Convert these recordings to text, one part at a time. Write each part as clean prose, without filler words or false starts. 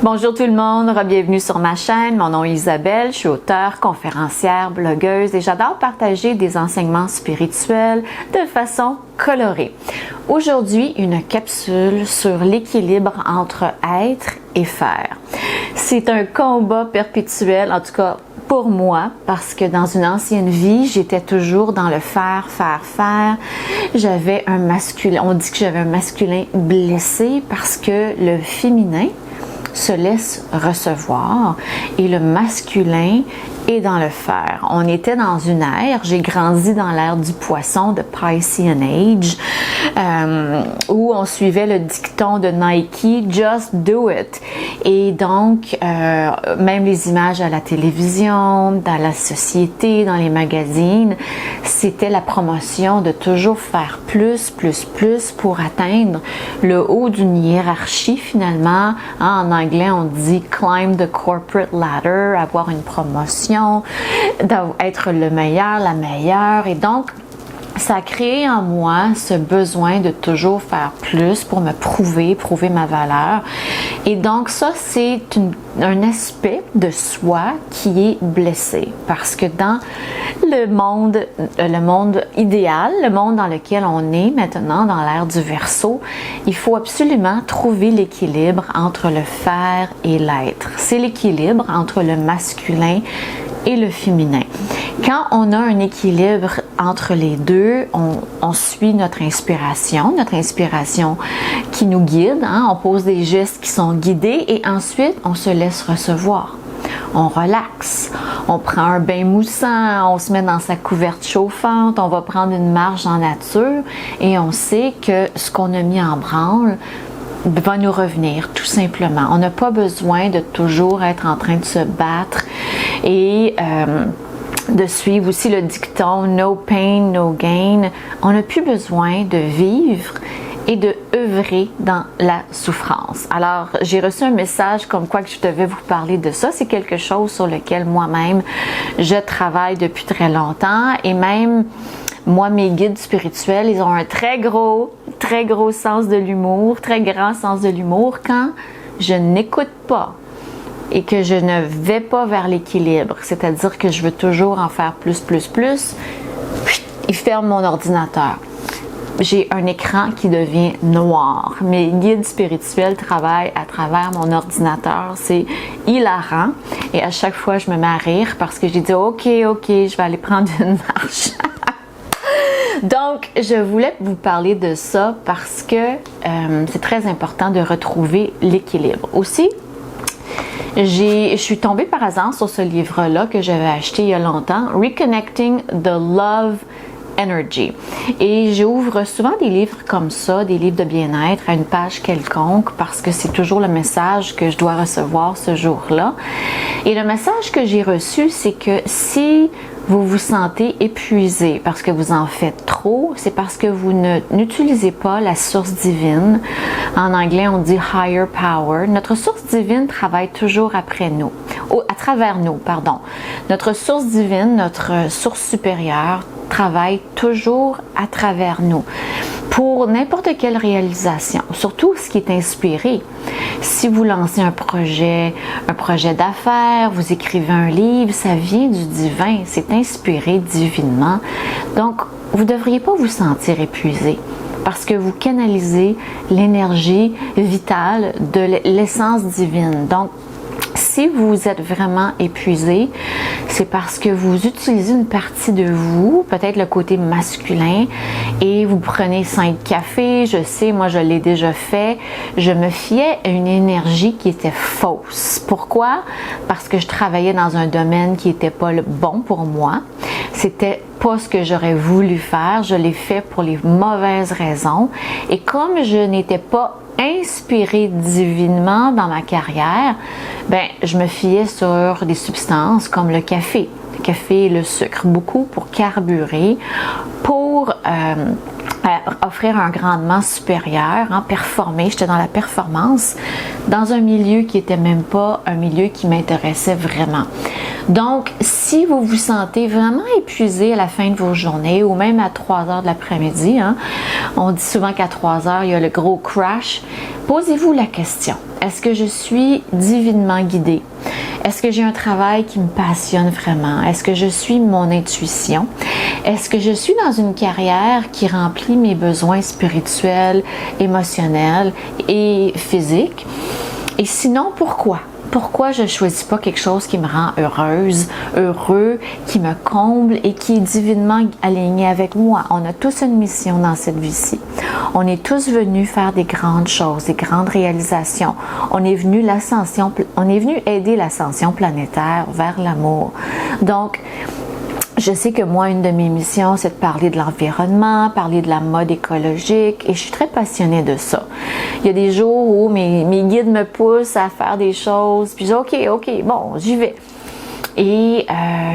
Bonjour tout le monde, bienvenue sur ma chaîne. Mon nom est Isabelle, je suis auteure, conférencière, blogueuse et j'adore partager des enseignements spirituels de façon colorée. Aujourd'hui, une capsule sur l'équilibre entre être et faire. C'est un combat perpétuel, en tout cas pour moi, parce que dans une ancienne vie, j'étais toujours dans le faire. J'avais un masculin, on dit que j'avais un masculin blessé parce que le féminin se laisse recevoir et le masculin est dans le faire. On était dans une ère, j'ai grandi dans l'ère du poisson, de Piscean Age, où on suivait le dicton de Nike, Just Do It. Et donc, même les images à la télévision, dans la société, dans les magazines, c'était la promotion de toujours faire plus pour atteindre le haut d'une hiérarchie finalement. En anglais, on dit climb the corporate ladder, avoir une promotion, d'être le meilleur, la meilleure. Et donc, ça a créé en moi ce besoin de toujours faire plus pour me prouver ma valeur. Et donc ça, c'est un aspect de soi qui est blessé. Parce que dans le monde idéal, le monde dans lequel on est maintenant, dans l'ère du Verseau, il faut absolument trouver l'équilibre entre le faire et l'être. C'est l'équilibre entre le masculin et le féminin. Quand on a un équilibre entre les deux, on suit notre inspiration qui nous guide, on pose des gestes qui sont guidés et ensuite on se laisse recevoir. On relaxe, on prend un bain moussant, on se met dans sa couverte chauffante, on va prendre une marche en nature et on sait que ce qu'on a mis en branle va nous revenir tout simplement. On n'a pas besoin de toujours être en train de se battre et de suivre aussi le dicton No pain, no gain. On n'a plus besoin de vivre et de œuvrer dans la souffrance. Alors, j'ai reçu un message comme quoi que je devais vous parler de ça. C'est quelque chose sur lequel moi-même je travaille depuis très longtemps et même moi, mes guides spirituels, ils ont un très gros sens de l'humour, très grand sens de l'humour quand je n'écoute pas et que je ne vais pas vers l'équilibre, c'est-à-dire que je veux toujours en faire plus, il ferme mon ordinateur. J'ai un écran qui devient noir. Mes guides spirituels travaillent à travers mon ordinateur. C'est hilarant. Et à chaque fois, je me mets à rire parce que j'ai dit « Ok, je vais aller prendre une marche. » Donc, je voulais vous parler de ça parce que c'est très important de retrouver l'équilibre. Aussi, je suis tombée par hasard sur ce livre-là que j'avais acheté il y a longtemps, Reconnecting the Love Energy. Et j'ouvre souvent des livres comme ça, des livres de bien-être à une page quelconque parce que c'est toujours le message que je dois recevoir ce jour-là. Et le message que j'ai reçu, c'est que si vous vous sentez épuisé parce que vous en faites trop, c'est parce que vous n'utilisez pas la source divine. En anglais, on dit higher power. Notre source divine travaille toujours à travers nous. Notre source divine, notre source supérieure, travaille toujours à travers nous pour n'importe quelle réalisation, surtout ce qui est inspiré. Si vous lancez un projet d'affaires, vous écrivez un livre, ça vient du divin, c'est inspiré divinement. Donc, vous ne devriez pas vous sentir épuisé parce que vous canalisez l'énergie vitale de l'essence divine. Donc, si vous êtes vraiment épuisé, c'est parce que vous utilisez une partie de vous, peut-être le côté masculin, et vous prenez 5 cafés, je sais, moi je l'ai déjà fait, je me fiais à une énergie qui était fausse. Pourquoi? Parce que je travaillais dans un domaine qui n'était pas le bon pour moi. C'était pas ce que j'aurais voulu faire, je l'ai fait pour les mauvaises raisons. Et comme je n'étais pas inspirée divinement dans ma carrière, je me fiais sur des substances comme le café et le sucre, beaucoup pour carburer, pour offrir un rendement supérieur, performer. J'étais dans la performance, dans un milieu qui n'était même pas un milieu qui m'intéressait vraiment. Donc, si vous vous sentez vraiment épuisé à la fin de vos journées ou même à 3 heures de l'après-midi, on dit souvent qu'à 3 heures, il y a le gros crash, posez-vous la question. Est-ce que je suis divinement guidée? Est-ce que j'ai un travail qui me passionne vraiment? Est-ce que je suis mon intuition? Est-ce que je suis dans une carrière qui remplit mes besoins spirituels, émotionnels et physiques? Et sinon, pourquoi? Pourquoi je ne choisis pas quelque chose qui me rend heureuse, heureux, qui me comble et qui est divinement aligné avec moi? On a tous une mission dans cette vie-ci. On est tous venus faire des grandes choses, des grandes réalisations. On est venu aider l'ascension planétaire vers l'amour. Donc, je sais que moi, une de mes missions, c'est de parler de l'environnement, parler de la mode écologique, et je suis très passionnée de ça. Il y a des jours où mes guides me poussent à faire des choses, puis je dis OK, bon, j'y vais. Et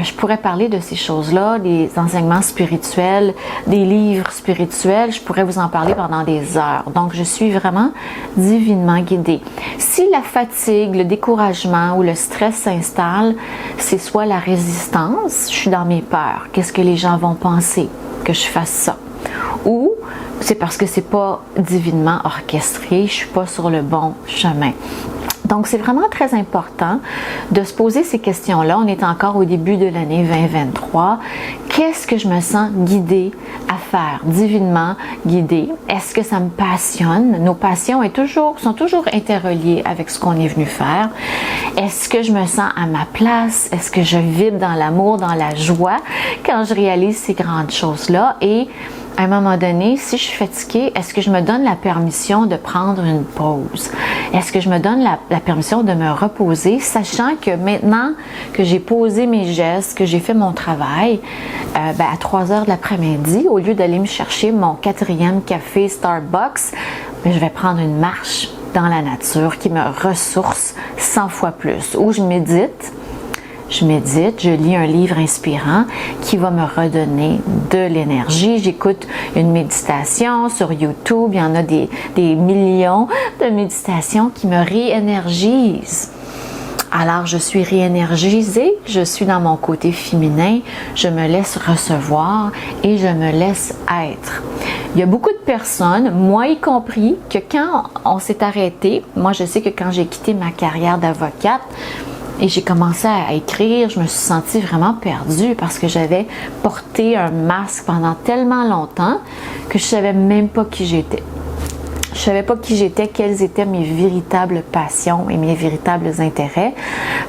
je pourrais parler de ces choses-là, des enseignements spirituels, des livres spirituels, je pourrais vous en parler pendant des heures. Donc, je suis vraiment divinement guidée. Si la fatigue, le découragement ou le stress s'installe, c'est soit la résistance, je suis dans mes peurs, qu'est-ce que les gens vont penser que je fasse ça? Ou c'est parce que c'est pas divinement orchestré, je suis pas sur le bon chemin. Donc, c'est vraiment très important de se poser ces questions-là. On est encore au début de l'année 2023. Qu'est-ce que je me sens guidée à faire, divinement guidée? Est-ce que ça me passionne? Nos passions sont toujours interreliées avec ce qu'on est venu faire. Est-ce que je me sens à ma place? Est-ce que je vibre dans l'amour, dans la joie quand je réalise ces grandes choses-là? Et à un moment donné, si je suis fatiguée, est-ce que je me donne la permission de prendre une pause? Est-ce que je me donne la permission de me reposer, sachant que maintenant que j'ai posé mes gestes, que j'ai fait mon travail, à 3 heures de l'après-midi, au lieu d'aller me chercher mon 4e café Starbucks, je vais prendre une marche dans la nature qui me ressource 100 fois plus, où je médite, je lis un livre inspirant qui va me redonner de l'énergie. J'écoute une méditation sur YouTube. Il y en a des millions de méditations qui me réénergisent. Alors, je suis réénergisée, je suis dans mon côté féminin, je me laisse recevoir et je me laisse être. Il y a beaucoup de personnes, moi y compris, que quand on s'est arrêté, moi je sais que quand j'ai quitté ma carrière d'avocate, et j'ai commencé à écrire, je me suis sentie vraiment perdue parce que j'avais porté un masque pendant tellement longtemps que je ne savais même pas qui j'étais. Je ne savais pas qui j'étais, quelles étaient mes véritables passions et mes véritables intérêts,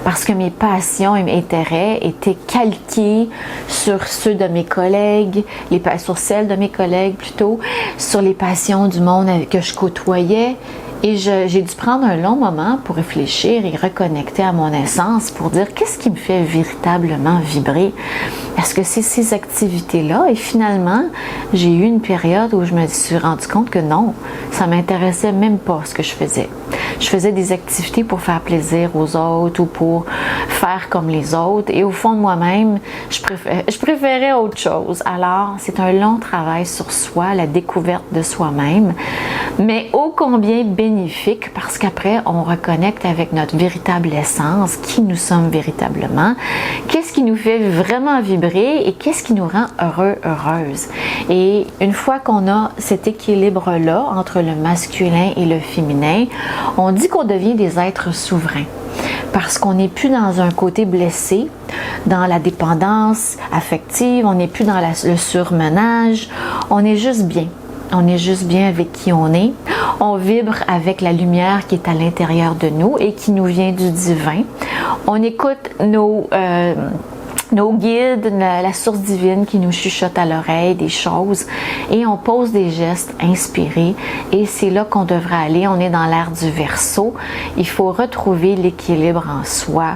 parce que mes passions et mes intérêts étaient calqués sur ceux de mes collègues, sur celles de mes collègues plutôt, sur les passions du monde que je côtoyais. Et j'ai dû prendre un long moment pour réfléchir et reconnecter à mon essence pour dire qu'est-ce qui me fait véritablement vibrer. Est-ce que c'est ces activités-là? Et finalement, j'ai eu une période où je me suis rendu compte que non, ça m'intéressait même pas ce que je faisais. Je faisais des activités pour faire plaisir aux autres ou pour faire comme les autres. Et au fond de moi-même, je préférais autre chose. Alors, c'est un long travail sur soi, la découverte de soi-même, mais ô combien bénéfique parce qu'après, on reconnecte avec notre véritable essence, qui nous sommes véritablement, qu'est-ce qui nous fait vraiment vibrer et qu'est-ce qui nous rend heureux, heureuse. Et une fois qu'on a cet équilibre-là entre le masculin et le féminin, on dit qu'on devient des êtres souverains. Parce qu'on n'est plus dans un côté blessé, dans la dépendance affective, on n'est plus dans le surmenage, on est juste bien. On est juste bien avec qui on est. On vibre avec la lumière qui est à l'intérieur de nous et qui nous vient du divin. On écoute nos guides, la source divine qui nous chuchote à l'oreille des choses et on pose des gestes inspirés et c'est là qu'on devrait aller. On est dans l'ère du Verseau. Il faut retrouver l'équilibre en soi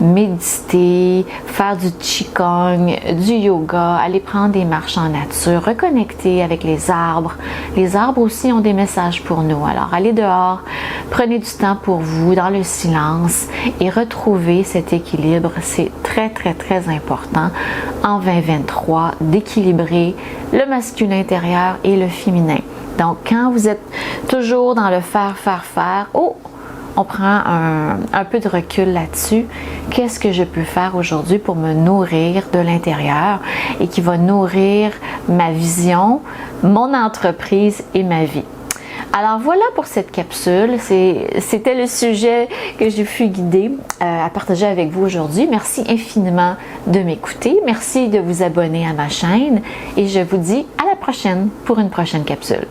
méditer, faire du qigong, du yoga, aller prendre des marches en nature, reconnecter avec les arbres. Les arbres aussi ont des messages pour nous. Alors, allez dehors, prenez du temps pour vous dans le silence et retrouvez cet équilibre. C'est très, très, très important en 2023 d'équilibrer le masculin intérieur et le féminin. Donc, quand vous êtes toujours dans le faire, on prend un peu de recul là-dessus. Qu'est-ce que je peux faire aujourd'hui pour me nourrir de l'intérieur et qui va nourrir ma vision, mon entreprise et ma vie? Alors voilà pour cette capsule. C'était le sujet que j'ai fui guider à partager avec vous aujourd'hui. Merci infiniment de m'écouter. Merci de vous abonner à ma chaîne et je vous dis à la prochaine pour une prochaine capsule.